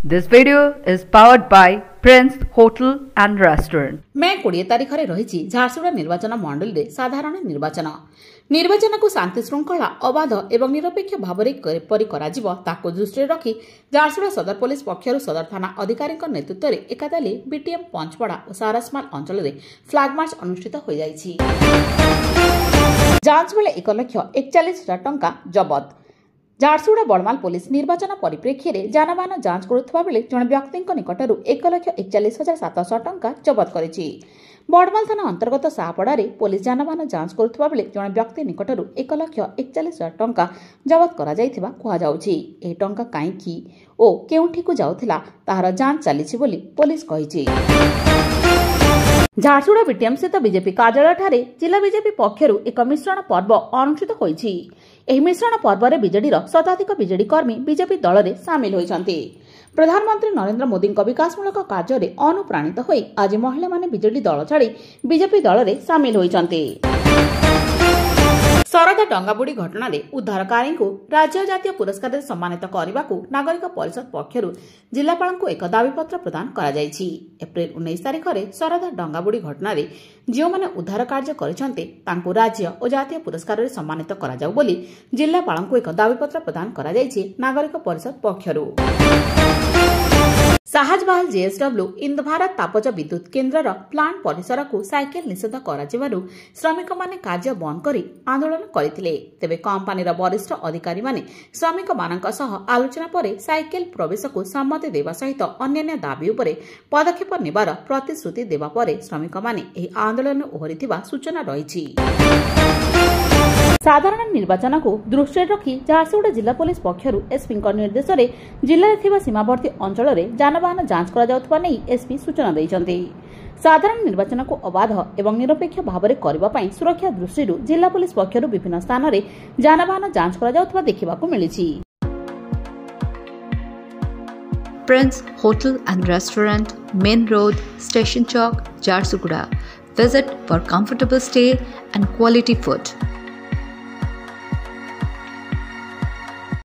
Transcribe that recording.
This video is powered by Prince Hotel and Restaurant. मे 20 तारिख रे रहिछि झारसुगुड़ा निर्वाचन मंडल रे साधारण निर्वाचन को शांति श्रृंखला अबाध एवं निरपेक्ष भावरे परि कराजिबो ताको दृष्टि रखी झारसुगुड़ा सदर पुलिस पक्षरु सदर थाना अधिकारी नेतृत्व रे एकादाली बीटीएम पंचपड़ा और सारसमाल अंचल रे फ्लैग मार्च अनुष्ठित हो जाइछि। जांच बेले 1,41,000 टंका जबत। झारसुगुड़ा बड़माल पुलिस निर्वाचन परिप्रेक्षी में जानवाहन जांच करुवा बेले जड़े व्यक्ति निकटर 1,41,700 टंका जबत करिछि। बड़माल थाना अंतर्गत साहपड़ा पुलिस जानवाहन जांच करुवा बेले जड़े व्यक्ति निकटर 1,41,000 टंका जबत कराଯାଇथिबा कुहाଯାଉଛି। एही टंका काईकि ओ केउठिकु जाउथिला ताहार जांच चलीछि बोली पुलिस कहिछि। झारसुगुड़ा बीटीएम स्थित बीजेपी कार्यालय ठारे जिला बीजेपी पक्षरु एक मिश्रण पर्व अनुष्ठित होइछि। एही मिश्रण पर्व रे बीजेडी रो शताधिक बीजेडी कर्मी बीजेपी दल रे शामिल होइछन्ति। प्रधानमंत्री नरेंद्र मोदी विकासमूलक कार्य रे अनुप्राणित होई आज महिला माने बीजेडी दल छाड़ी बीजेपी दल रे शामिल होइछन्ति। शरदा डंगाबुड़ी घटना रे उद्धारकारी को राज्य जातीय पुरस्कार से सम्मानित करने को नागरिक परिषद पक्षरु जिलापाल को एक दाबीपत्र प्रदान करा जायछि। एप्रिल 19 तारिख रे शरदा डंगाबुड़ी घटना रे जो माने उद्धार कार्य करिसन्ते तांको राज्य और जातीय पुरस्कार से सम्मानित करा जाउ बोली जिलापाल को एक दाबीपत्र प्रदान करा जायछि नागरिक परिषद पक्षरु। साहजबहाल जेएसडब्ल्यू इंदभारत तापज विद्युत केन्द्र प्लांट परिसर को साइकेल निषेध कराजिबारु श्रमिक माने कार्य बंद करी आंदोलन करथिले। तेबे कंपनीर वरिष्ठ अधिकारी माने श्रमिक मानक सह आलोचना परे साइकेल प्रवेश को सम्मति देवा सहित अन्य दाबी उपरे पदक्षेप नेबार प्रतिश्रुति देवा परे श्रमिक माने एही आंदोलन ओहरिथिबा सूचना रहिछि। साधारण निर्वाचन को दृष्टि रखी झारसुगुड़ा जिला पुलिस पक्षरु एसपी निर्देश में जिले में सीमावर्ती अंचल में जानवाहन जांच करा नहीं एसपी सूचना दैछन्ति। साधारण निर्वाचन को अबाध एवं निरपेक्ष भाव में सुरक्षा दृष्टि जिला पुलिस पक्षरु विभिन्न स्थान में जानवाहन जांच करा देखा मिली। Prince Hotel and Restaurant, Main Road, Station Chowk, Jharsuguda. Visit for comfortable stay and quality food.